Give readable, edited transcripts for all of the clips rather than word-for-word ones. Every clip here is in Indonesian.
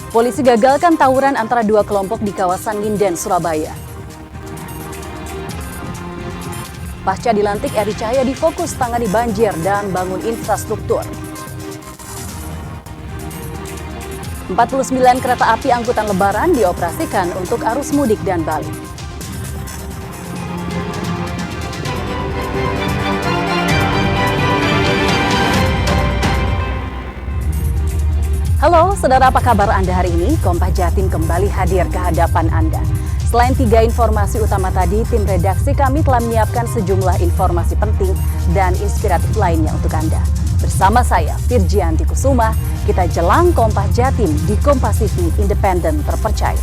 Polisi gagalkan tawuran antara dua kelompok di kawasan Nginden, Surabaya. Pasca dilantik, Eri Cahyadi fokus tangani banjir dan bangun infrastruktur. 49 kereta api angkutan lebaran dioperasikan untuk arus mudik dan balik. Halo, saudara, apa kabar Anda hari ini? Kompas Jatim kembali hadir ke hadapan Anda. Selain 3 informasi utama tadi, tim redaksi kami telah menyiapkan sejumlah informasi penting dan inspiratif lainnya untuk Anda. Bersama saya, Firjianti Kusuma, kita jelang Kompas Jatim di Kompas TV Independen Terpercaya.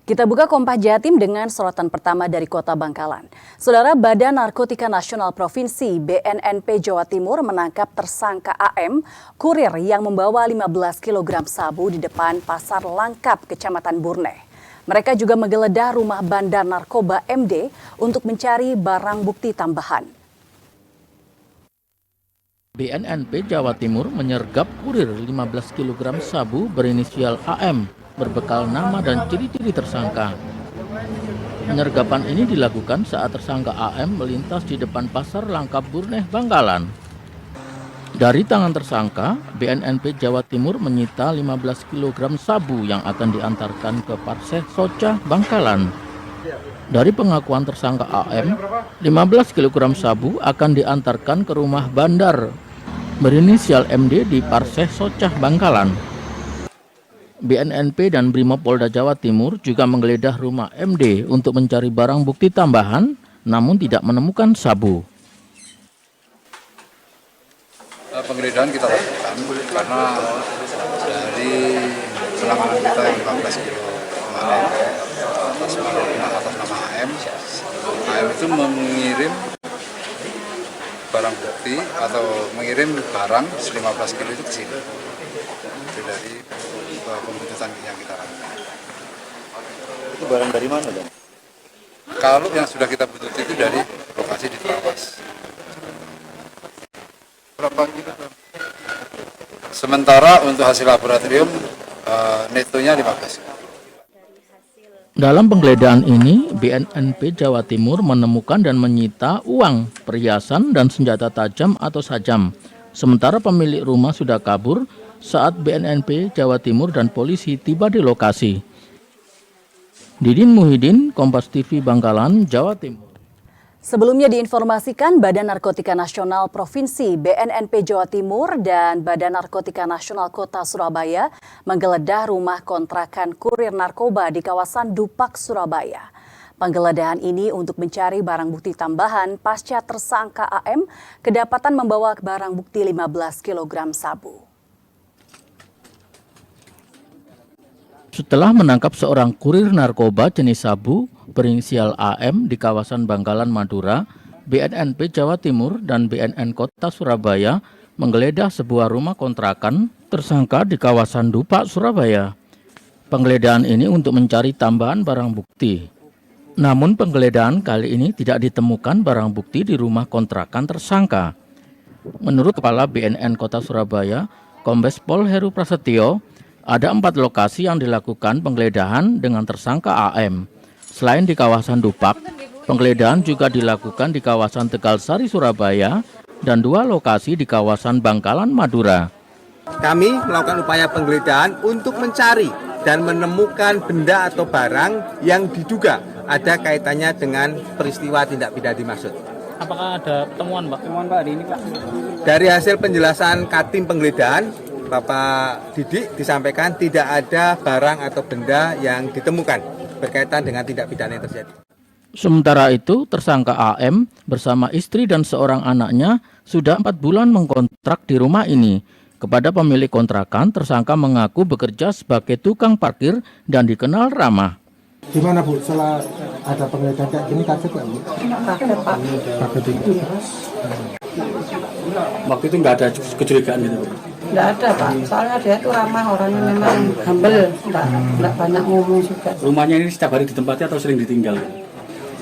Kita buka Kompas Jatim dengan sorotan pertama dari Kota Bangkalan. Saudara, Badan Narkotika Nasional Provinsi BNNP Jawa Timur menangkap tersangka AM, kurir yang membawa 15 kg sabu di depan Pasar Langkap, Kecamatan Burneh. Mereka juga menggeledah rumah bandar narkoba MD untuk mencari barang bukti tambahan. BNNP Jawa Timur menyergap kurir 15 kg sabu berinisial AM berbekal nama dan ciri-ciri tersangka. Penyergapan ini dilakukan saat tersangka AM melintas di depan Pasar Langkap Burneh, Bangkalan. Dari tangan tersangka, BNNP Jawa Timur menyita 15 kg sabu yang akan diantarkan ke Polsek Socah, Bangkalan. Dari pengakuan tersangka AM, 15 kg sabu akan diantarkan ke rumah bandar berinisial MD di Polsek Socah, Bangkalan. BNNP dan Brimopolda Jawa Timur juga menggeledah rumah MD untuk mencari barang bukti tambahan, namun tidak menemukan sabu. Penggeledahan kita lakukan karena dari penanganan kita yang 15 kilo kemarin atas nama AM itu mengirim barang bukti atau mengirim barang 15 kilo itu ke sini. Itu dari pembuntutan yang kita lakukan. Itu barang dari mana, Bang? Kalau yang sudah kita butuh itu dari lokasi di Trawas. Berapa kilo? Sementara untuk hasil laboratorium netonya 15 kilo. Dalam penggeledahan ini, BNNP Jawa Timur menemukan dan menyita uang, perhiasan, dan senjata tajam atau sajam. Sementara pemilik rumah sudah kabur saat BNNP Jawa Timur dan polisi tiba di lokasi. Didin Muhyiddin, Kompas TV Bangkalan, Jawa Timur. Sebelumnya diinformasikan Badan Narkotika Nasional Provinsi BNNP Jawa Timur dan Badan Narkotika Nasional Kota Surabaya menggeledah rumah kontrakan kurir narkoba di kawasan Dupak, Surabaya. Penggeledahan ini untuk mencari barang bukti tambahan pasca tersangka AM kedapatan membawa barang bukti 15 kg sabu. Setelah menangkap seorang kurir narkoba jenis sabu berinisial AM di kawasan Bangkalan, Madura, BNNP Jawa Timur dan BNN Kota Surabaya menggeledah sebuah rumah kontrakan tersangka di kawasan Dupak, Surabaya. Penggeledahan ini untuk mencari tambahan barang bukti. Namun penggeledahan kali ini tidak ditemukan barang bukti di rumah kontrakan tersangka. Menurut Kepala BNN Kota Surabaya, Kombes Pol Heru Prasetyo, ada 4 lokasi yang dilakukan penggeledahan dengan tersangka AM. Selain di kawasan Dupak, penggeledahan juga dilakukan di kawasan Tegalsari, Surabaya, dan 2 lokasi di kawasan Bangkalan, Madura. Kami melakukan upaya penggeledahan untuk mencari dan menemukan benda atau barang yang diduga ada kaitannya dengan peristiwa tindak pidana dimaksud. Apakah ada temuan, Pak? Temuan, Pak, hari ini, Pak? Dari hasil penjelasan Katim Penggeledahan, Bapak Didik disampaikan tidak ada barang atau benda yang ditemukan berkaitan dengan tindak pidana yang terjadi. Sementara itu, tersangka AM bersama istri dan seorang anaknya sudah 4 bulan mengkontrak di rumah ini. Kepada pemilik kontrakan, tersangka mengaku bekerja sebagai tukang parkir dan dikenal ramah. Gimana, Bu, setelah ada penggeledahan kayak gini kaget nggak, Bu? Kaget, Pak. Kaget itu. Waktu itu nggak ada kecurigaan gitu, Bu? Nggak ada, Pak. Soalnya dia tuh ramah, orangnya memang humble, nggak banyak ngomong juga. Rumahnya ini setiap hari ditempati atau sering ditinggal?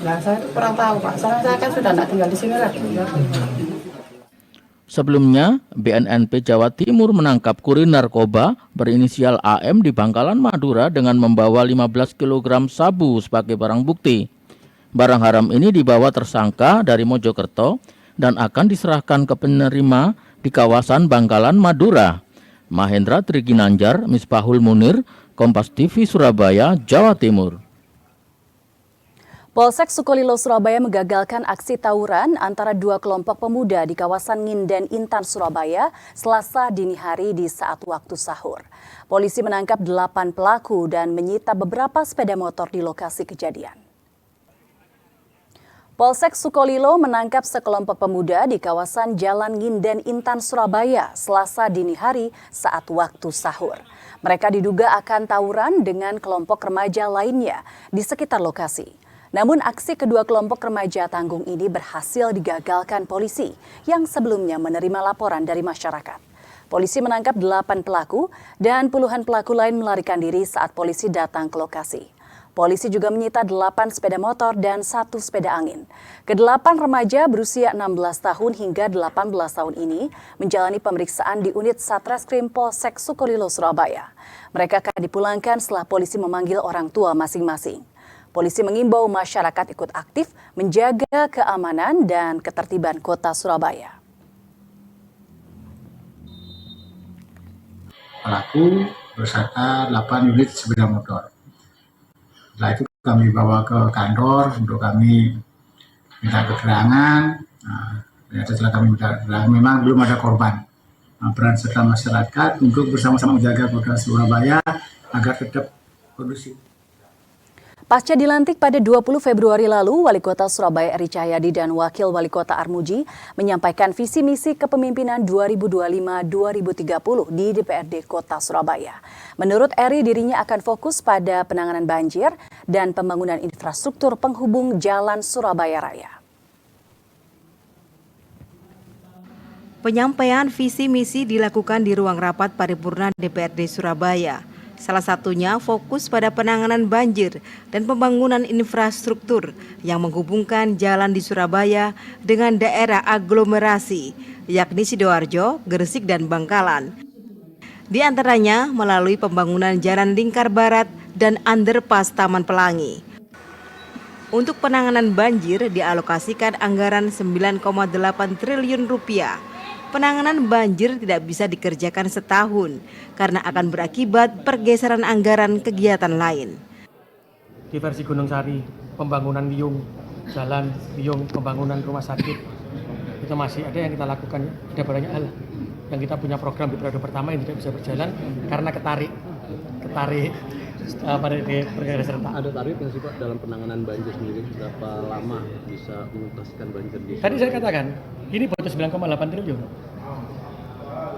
Nah, saya kurang tahu Pak, soalnya saya kan sudah tidak tinggal di sini lagi. Sebelumnya, BNNP Jawa Timur menangkap kurir narkoba berinisial AM di Bangkalan, Madura dengan membawa 15 kg sabu sebagai barang bukti. Barang haram ini dibawa tersangka dari Mojokerto dan akan diserahkan ke penerima di kawasan Bangkalan, Madura. Mahendra Triginanjar, Misbahul Munir, Kompas TV Surabaya, Jawa Timur. Polsek Sukolilo Surabaya menggagalkan aksi tawuran antara dua kelompok pemuda di kawasan Nginden Intan Surabaya Selasa dini hari di saat waktu sahur. Polisi menangkap 8 pelaku dan menyita beberapa sepeda motor di lokasi kejadian. Polsek Sukolilo menangkap sekelompok pemuda di kawasan Jalan Nginden Intan Surabaya Selasa dini hari saat waktu sahur. Mereka diduga akan tawuran dengan kelompok remaja lainnya di sekitar lokasi. Namun aksi kedua kelompok remaja tanggung ini berhasil digagalkan polisi yang sebelumnya menerima laporan dari masyarakat. Polisi menangkap 8 pelaku dan puluhan pelaku lain melarikan diri saat polisi datang ke lokasi. Polisi juga menyita 8 sepeda motor dan 1 sepeda angin. Kedelapan remaja berusia 16 tahun hingga 18 tahun ini menjalani pemeriksaan di unit Satreskrim Polsek Sukolilo, Surabaya. Mereka akan dipulangkan setelah polisi memanggil orang tua masing-masing. Polisi mengimbau masyarakat ikut aktif menjaga keamanan dan ketertiban kota Surabaya. Pelaku beserta 8 unit sepeda motor. Setelah itu kami bawa ke kantor untuk kami minta keterangan. Ternyata setelah kami minta keterangan memang belum ada korban. Peran serta masyarakat untuk bersama-sama menjaga kota Surabaya agar tetap kondusif. Pasca dilantik pada 20 Februari lalu, Wali Kota Surabaya Eri Cahyadi dan Wakil Wali Kota Armuji menyampaikan visi misi kepemimpinan 2025-2030 di DPRD Kota Surabaya. Menurut Eri, dirinya akan fokus pada penanganan banjir dan pembangunan infrastruktur penghubung Jalan Surabaya Raya. Penyampaian visi misi dilakukan di ruang rapat paripurna DPRD Surabaya. Salah satunya fokus pada penanganan banjir dan pembangunan infrastruktur yang menghubungkan jalan di Surabaya dengan daerah aglomerasi, yakni Sidoarjo, Gresik, dan Bangkalan. Di antaranya melalui pembangunan Jalan Lingkar Barat dan underpass Taman Pelangi. Untuk penanganan banjir dialokasikan anggaran 9,8 triliun rupiah. Penanganan banjir tidak bisa dikerjakan setahun karena akan berakibat pergeseran anggaran kegiatan lain. Di versi Gunung Sari, pembangunan Wiyung, jalan Wiyung, pembangunan rumah sakit, itu masih ada yang kita lakukan. Ada banyak hal yang kita punya program di periode pertama yang tidak bisa berjalan karena ketarik pada perkara serta. Ada target nggak sih Pak dalam penanganan banjir sendiri? Berapa lama bisa menuntaskan banjir di Tadi saya katakan, ini butuh 9,8 triliun.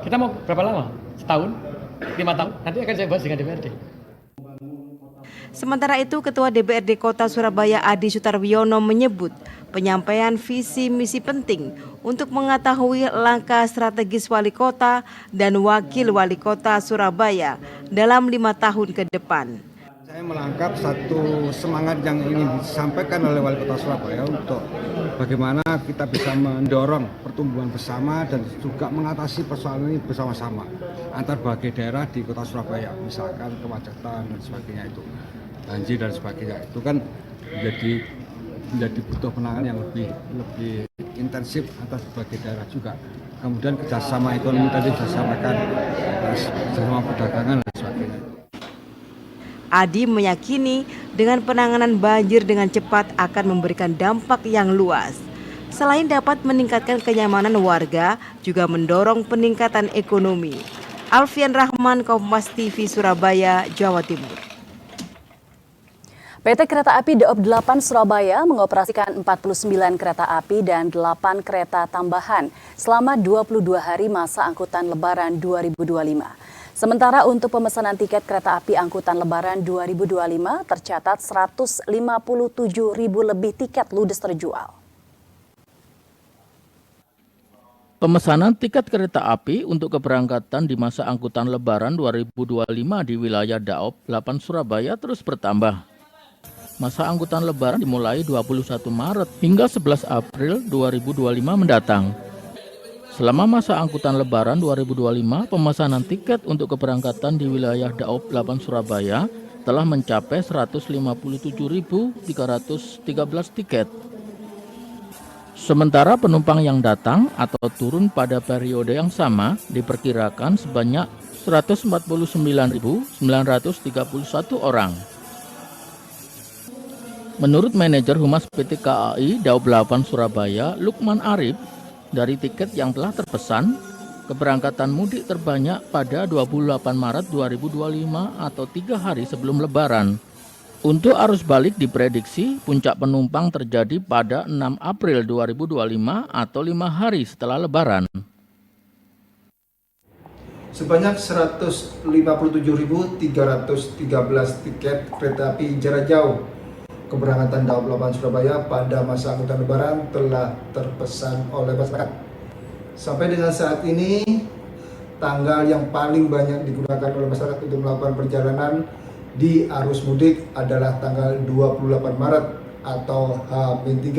Kita mau berapa lama? Setahun? 5 tahun? Nanti akan saya bahas dengan DPRD. Sementara itu, Ketua DPRD Kota Surabaya Adi Sutarwiono menyebut penyampaian visi misi penting untuk mengetahui langkah strategis wali kota dan wakil wali kota Surabaya dalam 5 tahun ke depan. Saya menangkap satu semangat yang ingin disampaikan oleh Wali Kota Surabaya untuk bagaimana kita bisa mendorong pertumbuhan bersama dan juga mengatasi persoalan ini bersama-sama antar berbagai daerah di Kota Surabaya, misalkan kemacetan dan sebagainya itu, banjir dan sebagainya itu kan menjadi butuh penanganan yang lebih intensif antar berbagai daerah juga. Kemudian kerjasama ekonomi tadi saya sampaikan, kerjasama perdagangan dan sebagainya. Adi meyakini dengan penanganan banjir dengan cepat akan memberikan dampak yang luas. Selain dapat meningkatkan kenyamanan warga, juga mendorong peningkatan ekonomi. Alfian Rahman, Kompas TV Surabaya, Jawa Timur. PT Kereta Api Daob 8 Surabaya mengoperasikan 49 kereta api dan 8 kereta tambahan selama 22 hari masa angkutan Lebaran 2025. Sementara untuk pemesanan tiket kereta api angkutan Lebaran 2025 tercatat 157.000 lebih tiket ludes terjual. Pemesanan tiket kereta api untuk keberangkatan di masa angkutan Lebaran 2025 di wilayah Daob 8 Surabaya terus bertambah. Masa angkutan lebaran dimulai 21 Maret hingga 11 April 2025 mendatang. Selama masa angkutan lebaran 2025, pemesanan tiket untuk keberangkatan di wilayah Daob 8 Surabaya telah mencapai 157.313 tiket. Sementara penumpang yang datang atau turun pada periode yang sama diperkirakan sebanyak 149.931 orang. Menurut manajer Humas PT KAI Daob 8 Surabaya, Lukman Arif, dari tiket yang telah terpesan, keberangkatan mudik terbanyak pada 28 Maret 2025 atau 3 hari sebelum Lebaran. Untuk arus balik diprediksi puncak penumpang terjadi pada 6 April 2025 atau 5 hari setelah Lebaran. Sebanyak 157.313 tiket kereta api jarak jauh keberangkatan Daob 8 Surabaya pada masa angkutan lebaran telah terpesan oleh masyarakat. Sampai dengan saat ini, tanggal yang paling banyak digunakan oleh masyarakat untuk melakukan perjalanan di arus mudik adalah tanggal 28 Maret atau H-3.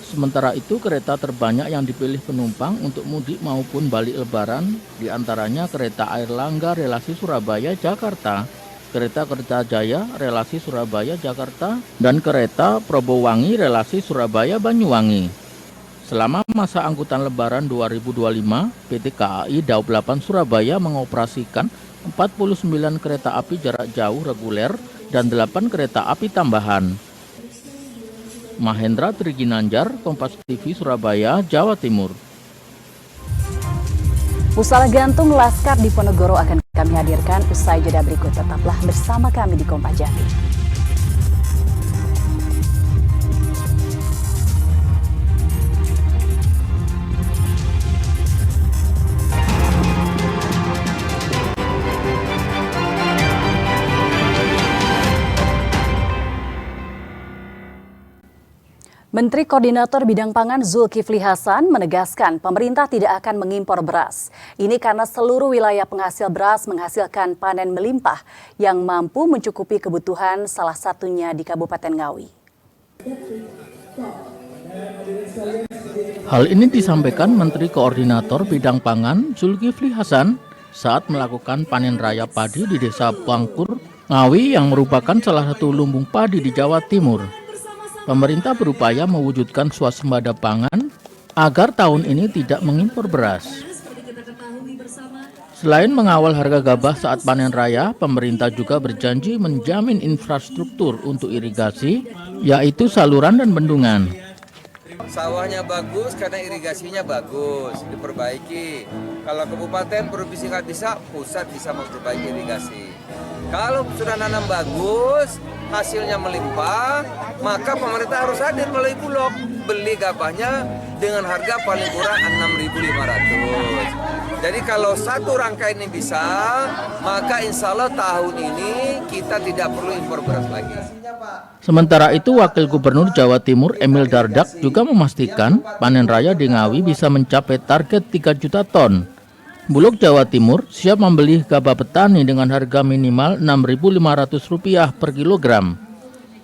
Sementara itu, kereta terbanyak yang dipilih penumpang untuk mudik maupun balik lebaran diantaranya kereta Air Langga relasi Surabaya-Jakarta, kereta Kertajaya relasi Surabaya-Jakarta, dan kereta Probowangi relasi Surabaya-Banyuwangi. Selama masa angkutan lebaran 2025, PT KAI Daob 8 Surabaya mengoperasikan 49 kereta api jarak jauh reguler dan 8 kereta api tambahan. Mahendra Triginanjar, Kompas TV Surabaya, Jawa Timur. Pusara gantung Laskar Diponegoro akan kami hadirkan usai jeda berikut. Tetaplah bersama kami di Kompas Jati. Menteri Koordinator Bidang Pangan Zulkifli Hasan menegaskan pemerintah tidak akan mengimpor beras. Ini karena seluruh wilayah penghasil beras menghasilkan panen melimpah yang mampu mencukupi kebutuhan, salah satunya di Kabupaten Ngawi. Hal ini disampaikan Menteri Koordinator Bidang Pangan Zulkifli Hasan saat melakukan panen raya padi di Desa Bangkur, Ngawi yang merupakan salah satu lumbung padi di Jawa Timur. Pemerintah berupaya mewujudkan swasembada pangan agar tahun ini tidak mengimpor beras. Selain mengawal harga gabah saat panen raya, pemerintah juga berjanji menjamin infrastruktur untuk irigasi, yaitu saluran dan bendungan. Sawahnya bagus karena irigasinya bagus, diperbaiki. Kalau kabupaten provinsi nggak bisa, pusat bisa memperbaiki irigasi. Kalau sudah nanam bagus, hasilnya melimpah, maka pemerintah harus hadir melalui Bulog, beli gabahnya dengan harga paling kurang 6.500. Jadi kalau satu rangka ini bisa, maka insya Allah tahun ini kita tidak perlu impor beras lagi. Sementara itu, Wakil Gubernur Jawa Timur Emil Dardak juga memastikan panen raya di Ngawi bisa mencapai target 3 juta ton. Bulog Jawa Timur siap membeli gabah petani dengan harga minimal Rp6.500 per kilogram.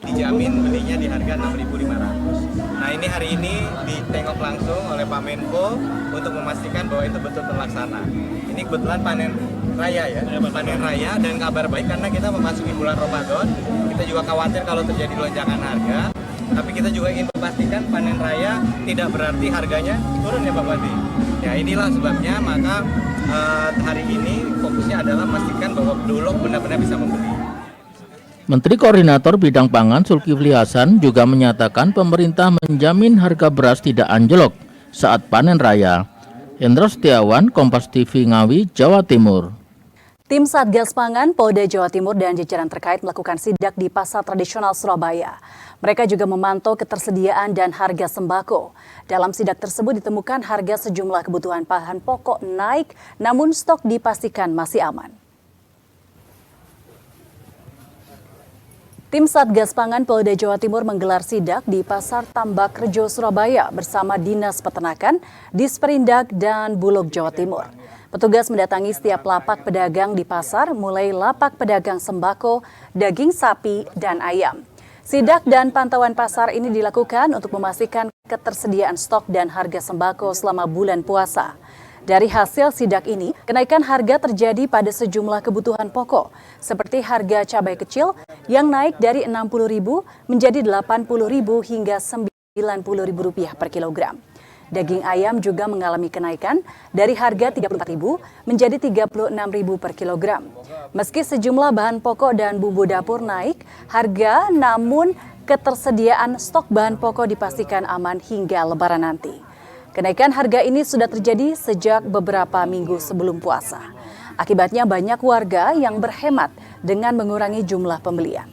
Dijamin belinya di harga Rp6.500. Nah ini hari ini ditengok langsung oleh Pak Menko untuk memastikan bahwa itu betul terlaksana. Ini kebetulan panen raya ya, panen raya dan kabar baik karena kita memasuki bulan Ramadan. Kita juga khawatir kalau terjadi lonjakan harga. Tapi kita juga ingin memastikan panen raya tidak berarti harganya turun ya Pak Bupati. Ya inilah sebabnya maka hari ini fokusnya adalah memastikan bahwa Bulog benar-benar bisa membeli. Menteri Koordinator Bidang Pangan Zulkifli Hasan juga menyatakan pemerintah menjamin harga beras tidak anjlok saat panen raya. Hendra Setiawan, Kompas TV Ngawi, Jawa Timur. Tim Satgas Pangan Polda Jawa Timur dan jajaran terkait melakukan sidak di Pasar Tradisional Surabaya. Mereka juga memantau ketersediaan dan harga sembako. Dalam sidak tersebut ditemukan harga sejumlah kebutuhan bahan pokok naik, namun stok dipastikan masih aman. Tim Satgas Pangan Polda Jawa Timur menggelar sidak di Pasar Tambak Rejo, Surabaya bersama Dinas Peternakan, Disperindak, dan Bulog Jawa Timur. Petugas mendatangi setiap lapak pedagang di pasar, mulai lapak pedagang sembako, daging sapi, dan ayam. Sidak dan pantauan pasar ini dilakukan untuk memastikan ketersediaan stok dan harga sembako selama bulan puasa. Dari hasil sidak ini, kenaikan harga terjadi pada sejumlah kebutuhan pokok, seperti harga cabai kecil yang naik dari Rp60.000 menjadi Rp80.000 hingga Rp90.000 per kilogram. Daging ayam juga mengalami kenaikan dari harga Rp34.000 menjadi Rp36.000 per kilogram. Meski sejumlah bahan pokok dan bumbu dapur naik harga, namun ketersediaan stok bahan pokok dipastikan aman hingga Lebaran nanti. Kenaikan harga ini sudah terjadi sejak beberapa minggu sebelum puasa. Akibatnya banyak warga yang berhemat dengan mengurangi jumlah pembelian.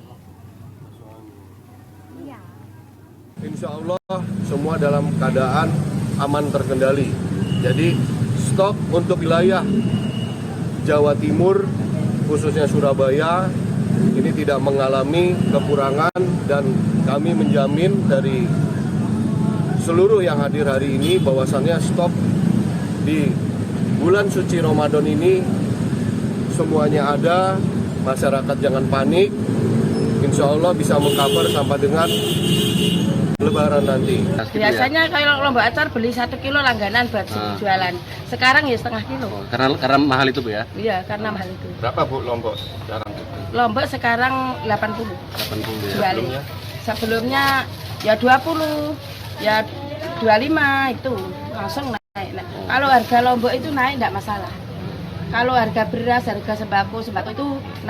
Insya Allah semua dalam keadaan aman terkendali. Jadi stok untuk wilayah Jawa Timur, khususnya Surabaya, ini tidak mengalami kekurangan dan kami menjamin dari seluruh yang hadir hari ini bahwasannya stok di bulan suci Ramadan ini semuanya ada, masyarakat jangan panik, insya Allah bisa mengcover sampai dengan Lebaran nanti. Biasanya kalau lomba acar beli 1 kilo langganan buat jualan. Sekarang ya setengah kilo. Karena mahal itu Bu ya? Iya, karena mahal itu. Berapa Bu lombok sekarang? Lombok sekarang 80. 80 ya. Jualin. Sebelumnya ya 20. Ya 25 itu langsung naik. Kalau harga lombok itu naik enggak masalah. Kalau harga beras, harga sembako itu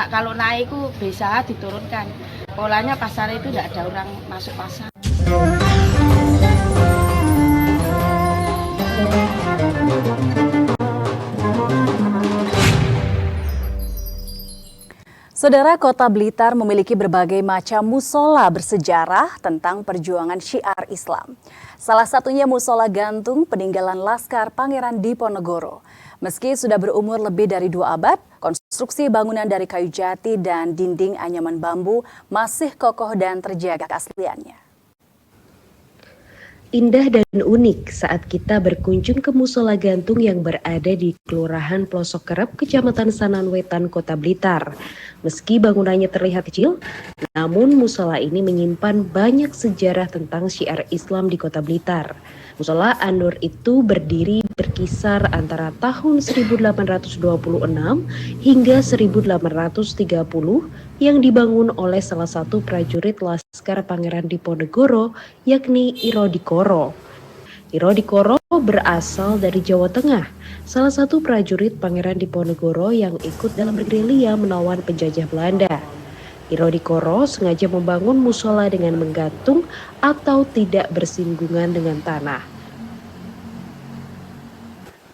kalau naik itu bisa diturunkan. Polanya pasar itu enggak ada orang masuk pasar. Saudara, Kota Blitar memiliki berbagai macam musola bersejarah tentang perjuangan syiar Islam. Salah satunya musola gantung peninggalan Laskar Pangeran Diponegoro. Meski sudah berumur lebih dari 2 abad, konstruksi bangunan dari kayu jati dan dinding anyaman bambu masih kokoh dan terjaga keasliannya. Indah dan unik saat kita berkunjung ke musola gantung yang berada di Kelurahan Plosok Kerep, Kecamatan Sananwetan, Kota Blitar. Meski bangunannya terlihat kecil, namun musola ini menyimpan banyak sejarah tentang syiar Islam di Kota Blitar. Musola An-Nur itu berdiri berkisar antara tahun 1826 hingga 1830 yang dibangun oleh salah satu prajurit Laskar Pangeran Diponegoro, yakni Iro Dikoro. Iro Dikoro berasal dari Jawa Tengah, salah satu prajurit Pangeran Diponegoro yang ikut dalam bergerilya melawan penjajah Belanda. Iro Dikoro sengaja membangun musola dengan menggantung atau tidak bersinggungan dengan tanah.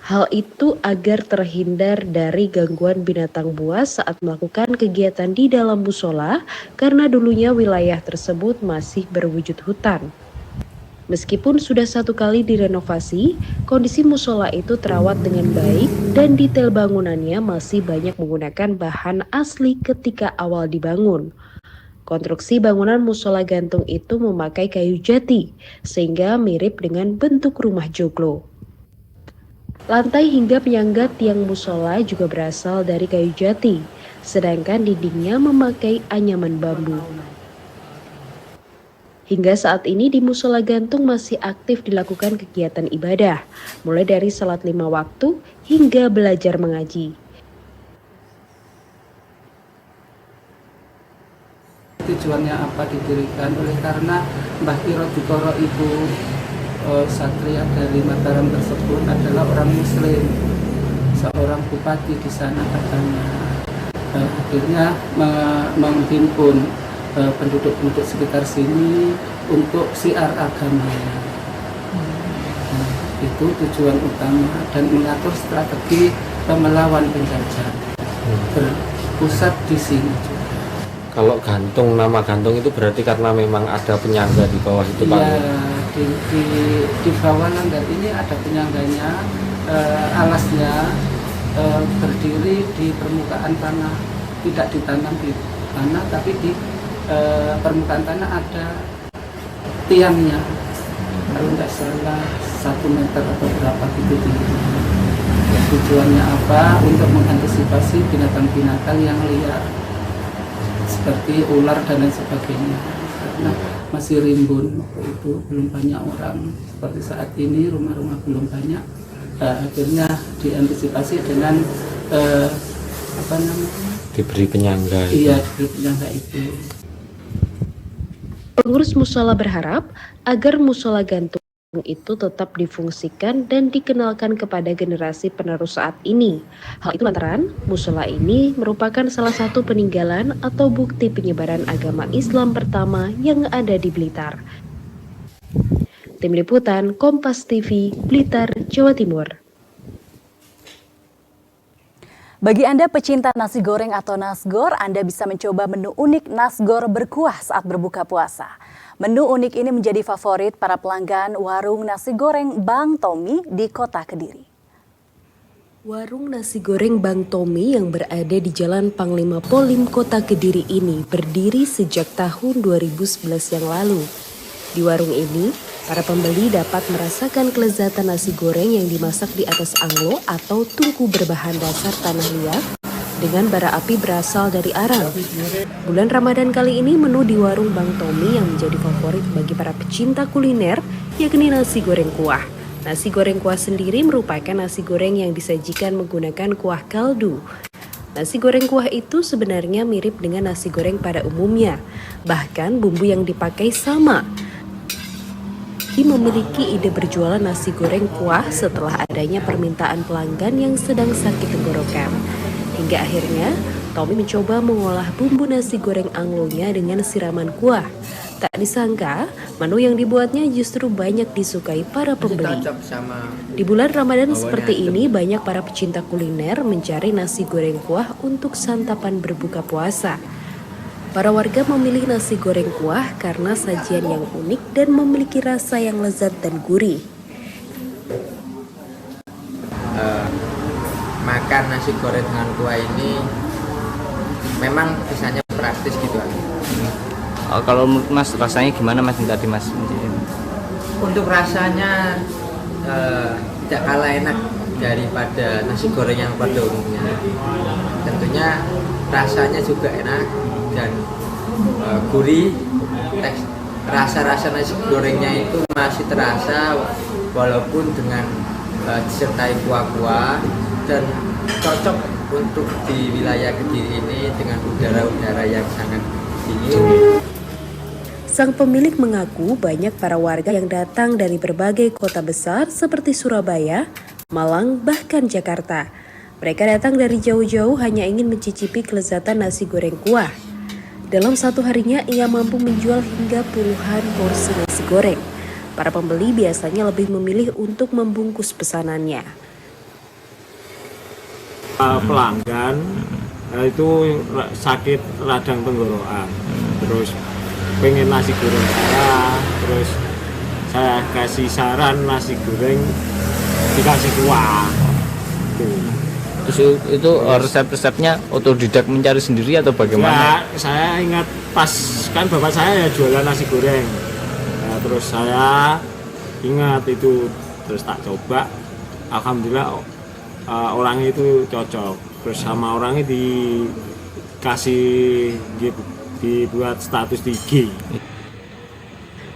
Hal itu agar terhindar dari gangguan binatang buas saat melakukan kegiatan di dalam musola karena dulunya wilayah tersebut masih berwujud hutan. Meskipun sudah 1 kali direnovasi, kondisi musola itu terawat dengan baik dan detail bangunannya masih banyak menggunakan bahan asli ketika awal dibangun. Konstruksi bangunan musola gantung itu memakai kayu jati, sehingga mirip dengan bentuk rumah joglo. Lantai hingga penyangga tiang musola juga berasal dari kayu jati, sedangkan dindingnya memakai anyaman bambu. Hingga saat ini di musola gantung masih aktif dilakukan kegiatan ibadah, mulai dari salat 5 waktu hingga belajar mengaji. Tujuannya apa didirikan? Oleh karena Mbah Iro Dikoro itu satria dari Mataram tersebut adalah orang Muslim, seorang bupati di sana katanya. Akhirnya menghimpun penduduk-penduduk sekitar sini untuk syiar agamanya. Itu tujuan utama dan mengatur strategi melawan penjajah. Berpusat di sini. Kalau gantung, nama gantung itu berarti karena memang ada penyangga di bawah itu Pak? Iya, di bawah langgar ini ada penyangganya, alasnya berdiri di permukaan tanah, tidak ditanam di tanah tapi di permukaan tanah ada tiangnya, kalau nggak salah 1 meter atau berapa gitu tingginya. Tujuannya apa? Untuk mengantisipasi binatang-binatang yang liar seperti ular dan lain sebagainya, karena masih rimbun waktu itu, belum banyak orang. Seperti saat ini rumah-rumah belum banyak, akhirnya diantisipasi dengan apa namanya, diberi penyangga. Iya, diberi penyangga itu. Pengurus musola berharap agar musola gantung itu tetap difungsikan dan dikenalkan kepada generasi penerus saat ini. Hal itu lantaran musola ini merupakan salah satu peninggalan atau bukti penyebaran agama Islam pertama yang ada di Blitar. Tim Liputan Kompas TV, Blitar, Jawa Timur. Bagi Anda pecinta nasi goreng atau nasgor, Anda bisa mencoba menu unik nasgor berkuah saat berbuka puasa. Menu unik ini menjadi favorit para pelanggan warung nasi goreng Bang Tommy di Kota Kediri. Warung nasi goreng Bang Tommy yang berada di Jalan Panglima Polim Kota Kediri ini berdiri sejak tahun 2011 yang lalu. Di warung ini, para pembeli dapat merasakan kelezatan nasi goreng yang dimasak di atas anglo atau tungku berbahan dasar tanah liat dengan bara api berasal dari arang. Bulan Ramadan kali ini menu di warung Bang Tommy yang menjadi favorit bagi para pecinta kuliner yakni nasi goreng kuah. Nasi goreng kuah sendiri merupakan nasi goreng yang disajikan menggunakan kuah kaldu. Nasi goreng kuah itu sebenarnya mirip dengan nasi goreng pada umumnya. Bahkan bumbu yang dipakai sama. Memiliki ide berjualan nasi goreng kuah setelah adanya permintaan pelanggan yang sedang sakit tenggorokan. Hingga akhirnya, Tommy mencoba mengolah bumbu nasi goreng anglonya dengan siraman kuah. Tak disangka, menu yang dibuatnya justru banyak disukai para pembeli. Di bulan Ramadan seperti ini, banyak para pecinta kuliner mencari nasi goreng kuah untuk santapan berbuka puasa. Para warga memilih nasi goreng kuah karena sajian yang unik dan memiliki rasa yang lezat dan gurih. Makan nasi goreng dengan kuah ini memang biasanya praktis gitu. Kalau menurut Mas rasanya gimana Mas tadi Mas? Untuk rasanya tidak kalah enak daripada nasi goreng yang pada umumnya. Tentunya rasanya juga enak dan gurih. Rasa-rasa nasi gorengnya itu masih terasa walaupun dengan disertai kuah-kuah, dan cocok untuk di wilayah Kediri ini dengan udara-udara yang sangat dingin. Sang pemilik mengaku banyak para warga yang datang dari berbagai kota besar seperti Surabaya, Malang, bahkan Jakarta. Mereka datang dari jauh-jauh hanya ingin mencicipi kelezatan nasi goreng kuah. Dalam satu harinya ia mampu menjual hingga puluhan porsi nasi goreng. Para pembeli biasanya lebih memilih untuk membungkus pesanannya. Pelanggan itu sakit radang tenggorokan, terus pengen nasi goreng saya, terus saya kasih saran nasi goreng dikasih kuah. Terus itu resep-resepnya otodidak mencari sendiri atau bagaimana? Ya, saya ingat pas kan bapak saya ya jualan nasi goreng, nah, terus saya ingat itu, terus tak coba, alhamdulillah orangnya itu cocok, terus sama orangnya dikasih dibuat status di IG.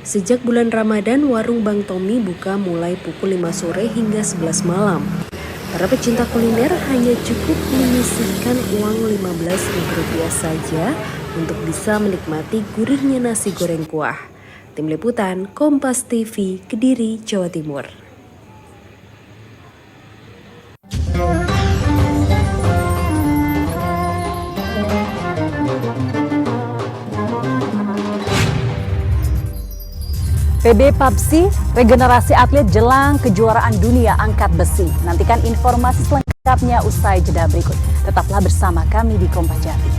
Sejak bulan Ramadan, warung Bang Tommy buka mulai pukul 5 sore hingga 11 malam. Para pecinta kuliner hanya cukup menyisihkan uang Rp15.000 saja untuk bisa menikmati gurihnya nasi goreng kuah. Tim Liputan Kompas TV, Kediri, Jawa Timur. PB PABSI, regenerasi atlet jelang kejuaraan dunia angkat besi. Nantikan informasi selengkapnya usai jeda berikut. Tetaplah bersama kami di Kompas Jati.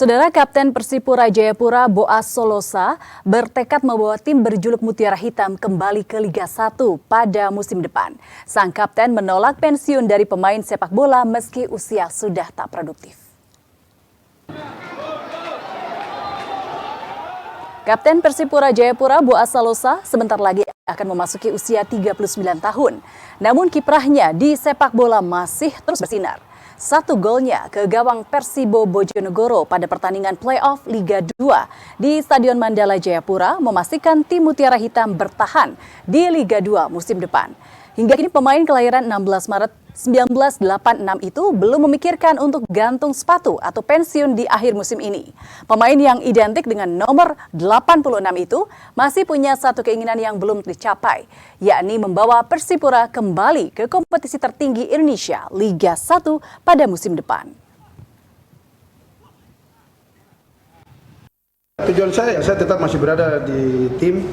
Saudara, Kapten Persipura Jayapura Boas Solosa bertekad membawa tim berjuluk Mutiara Hitam kembali ke Liga 1 pada musim depan. Sang kapten menolak pensiun dari pemain sepak bola meski usia sudah tak produktif. Kapten Persipura Jayapura Boas Solosa sebentar lagi akan memasuki usia 39 tahun. Namun kiprahnya di sepak bola masih terus bersinar. 1 golnya ke gawang Persibo Bojonegoro pada pertandingan playoff Liga 2 di Stadion Mandala Jayapura memastikan tim Mutiara Hitam bertahan di Liga 2 musim depan. Hingga kini pemain kelahiran 16 Maret 1986 itu belum memikirkan untuk gantung sepatu atau pensiun di akhir musim ini. Pemain yang identik dengan nomor 86 itu masih punya satu keinginan yang belum dicapai, yakni membawa Persipura kembali ke kompetisi tertinggi Indonesia, Liga 1 pada musim depan. Tujuan saya tetap masih berada di tim,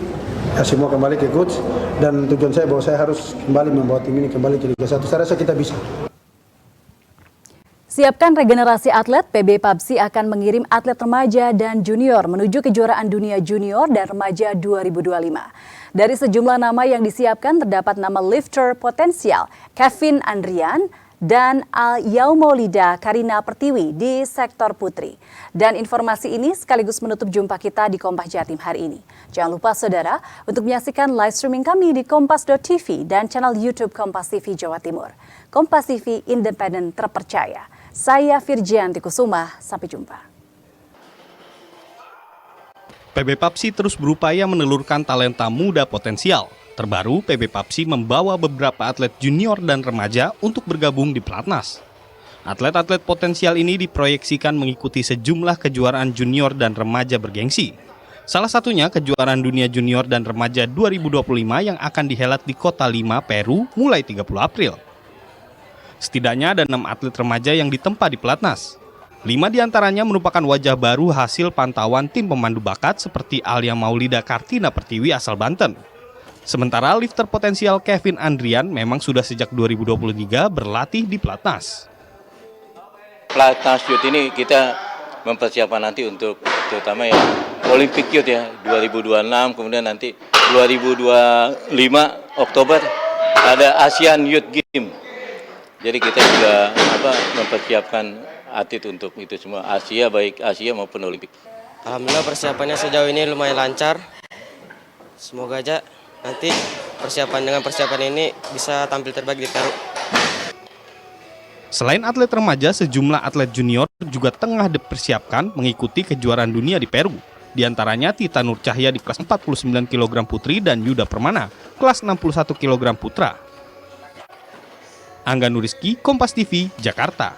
semua kembali ke coach, dan tujuan saya bahwa saya harus kembali membawa tim ini kembali ke Liga 1. Saya rasa kita bisa. Siapkan regenerasi atlet, PB PABSI akan mengirim atlet remaja dan junior menuju kejuaraan dunia junior dan remaja 2025. Dari sejumlah nama yang disiapkan terdapat nama lifter potensial Kevin Andrian dan Al-Yaumolida Karina Pertiwi di sektor putri. Dan informasi ini sekaligus menutup jumpa kita di Kompas Jatim hari ini. Jangan lupa saudara untuk menyaksikan live streaming kami di kompas.tv dan channel YouTube Kompas TV Jawa Timur. Kompas TV independen terpercaya. Saya Virgianti Kusuma, sampai jumpa. PB PABSI terus berupaya menelurkan talenta muda potensial. Terbaru, PB PABSI membawa beberapa atlet junior dan remaja untuk bergabung di Pelatnas. Atlet-atlet potensial ini diproyeksikan mengikuti sejumlah kejuaraan junior dan remaja bergengsi. Salah satunya kejuaraan dunia junior dan remaja 2025 yang akan dihelat di Kota Lima, Peru mulai 30 April. Setidaknya ada 6 atlet remaja yang ditempa di Pelatnas. 5 diantaranya merupakan wajah baru hasil pantauan tim pemandu bakat seperti Alia Maulida Kartina Pertiwi asal Banten. Sementara lifter potensial Kevin Andrian memang sudah sejak 2023 berlatih di Pelatnas. Pelatnas Youth ini kita mempersiapkan nanti untuk terutama ya Olympic Youth ya 2026, kemudian nanti 2025 Oktober ada Asian Youth Game. Jadi kita juga mempersiapkan atlet untuk itu semua, baik Asia maupun Olimpik. Alhamdulillah persiapannya sejauh ini lumayan lancar. Semoga aja nanti dengan persiapan ini bisa tampil terbaik di Peru. Selain atlet remaja, sejumlah atlet junior juga tengah dipersiapkan mengikuti kejuaraan dunia di Peru. Di antaranya Tita Nur Cahya di kelas 49 kg putri dan Yuda Permana kelas 61 kg putra. Angga Nuriski, Kompas TV, Jakarta.